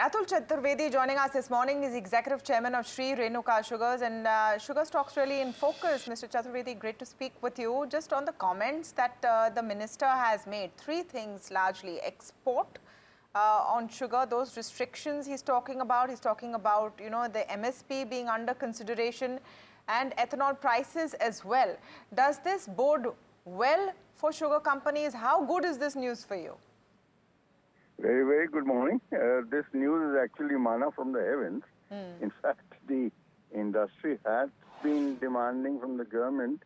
Atul Chaturvedi joining us this morning is Executive Chairman of Shree Renuka Sugars, and sugar stocks really in focus. Mr. Chaturvedi, great to speak with you. Just on the comments that the minister has made, three things largely: export on sugar, those restrictions he's talking about. He's talking about, you know, the MSP being under consideration, and ethanol prices as well. Does this bode well for sugar companies? How good is this news for you? Very, very good morning. This news is actually manna from the heavens. In fact, the industry has been demanding from the government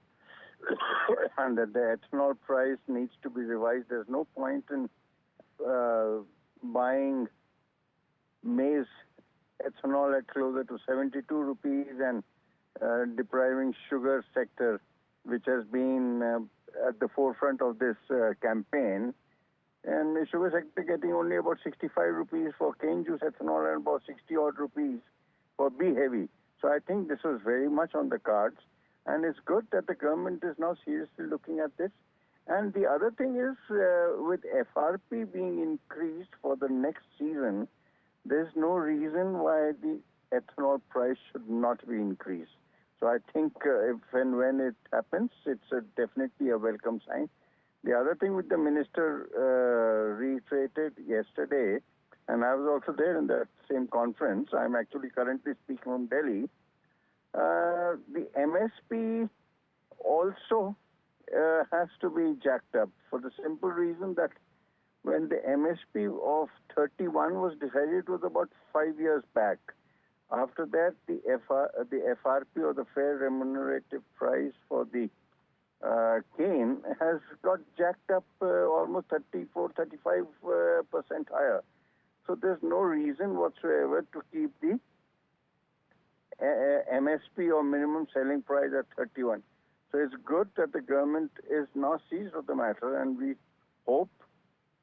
and that the ethanol price needs to be revised. There's no point in buying maize ethanol at closer to 72 rupees and depriving sugar sector, which has been at the forefront of this campaign. And the sugar sector getting only about 65 rupees for cane juice ethanol and about 60 odd rupees for B-heavy. So I think this was very much on the cards. And it's good that the government is now seriously looking at this. And the other thing is, with FRP being increased for the next season, there's no reason why the ethanol price should not be increased. So I think if and when it happens, it's definitely a welcome sign. The other thing which the minister reiterated yesterday, and I was also there in that same conference, I'm actually currently speaking from Delhi, the MSP also has to be jacked up for the simple reason that when the MSP of 31 was decided, it was about 5 years back. After that, the FRP or the fair remunerative price for the cane has got jacked up almost 34-35% higher. So there's no reason whatsoever to keep the MSP or minimum selling price at 31. So it's good that the government is now seized of the matter, and we hope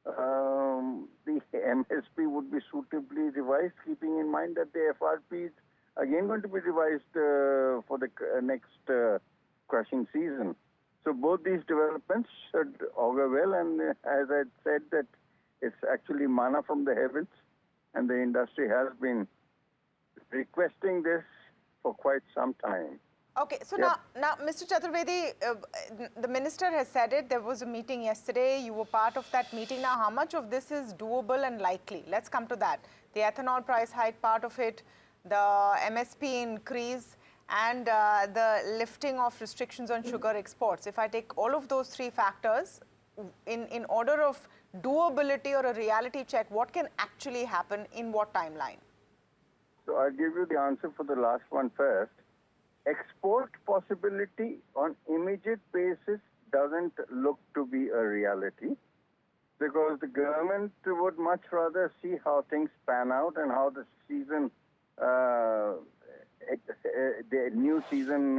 the MSP would be suitably revised, keeping in mind that the FRP is again going to be revised for the next crushing season. So both these developments should augur well, and as I said, that it's actually manna from the heavens, and the industry has been requesting this for quite some time. Okay, so now, Mr. Chaturvedi, the minister has said it. There was a meeting yesterday. You were part of that meeting. Now, how much of this is doable and likely? Let's come to that. The ethanol price hike, part of it, the MSP increase, and the lifting of restrictions on sugar exports. If I take all of those three factors, in order of doability or a reality check, what can actually happen in what timeline? So I'll give you the answer for the last one first. Export possibility on immediate basis doesn't look to be a reality, because the government would much rather see how things pan out and how the season the new season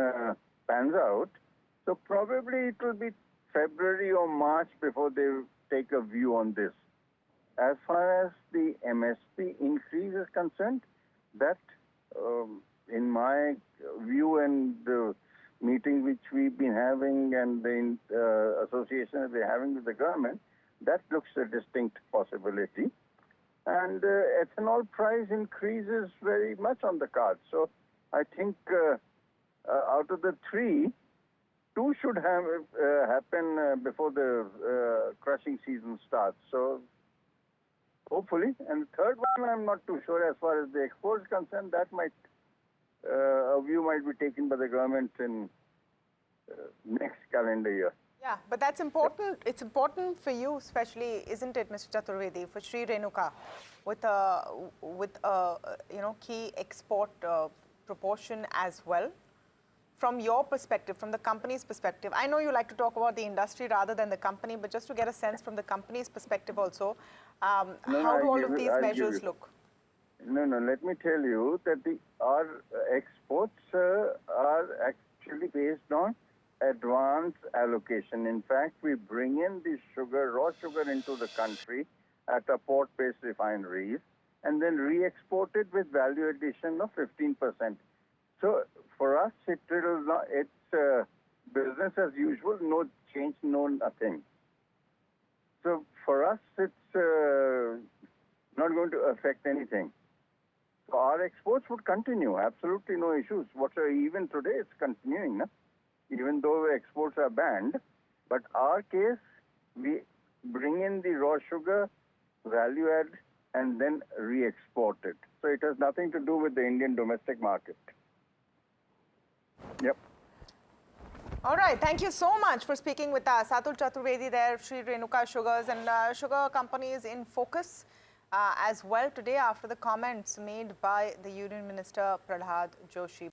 pans out. So probably it will be February or March before they take a view on this. As far as the MSP increase is concerned, that in my view and the meeting which we've been having and the association that we're having with the government, that looks a distinct possibility. And ethanol price increase is very much on the cards. So I think out of the three, two should have happen before the crushing season starts. So hopefully, and the third one I'm not too sure as far as the exports concerned. That might a view might be taken by the government in next calendar year. Yeah, but that's important. It's important for you, especially, isn't it, Mr. Chaturvedi, for Shree Renuka, with a key export proportion as well. From your perspective, from the company's perspective, I know you like to talk about the industry rather than the company, but just to get a sense from the company's perspective also, how do all of these measures look? No, let me tell you that our exports are actually based on advance allocation. In fact, we bring in the sugar, raw sugar into the country at a port-based refineries and then re-export it with value addition of 15%. So for us, it's business as usual, no change, no nothing. So for us, it's not going to affect anything. So our exports would continue, absolutely no issues. Even today it's continuing, na? Even though exports are banned. But our case, we bring in the raw sugar, value add, and then re-export it. So it has nothing to do with the Indian domestic market. Yep. All right, thank you so much for speaking with us. Atul Chaturvedi there, Shree Renuka Sugars, and sugar companies in focus as well today after the comments made by the Union Minister Prahlad Joshi.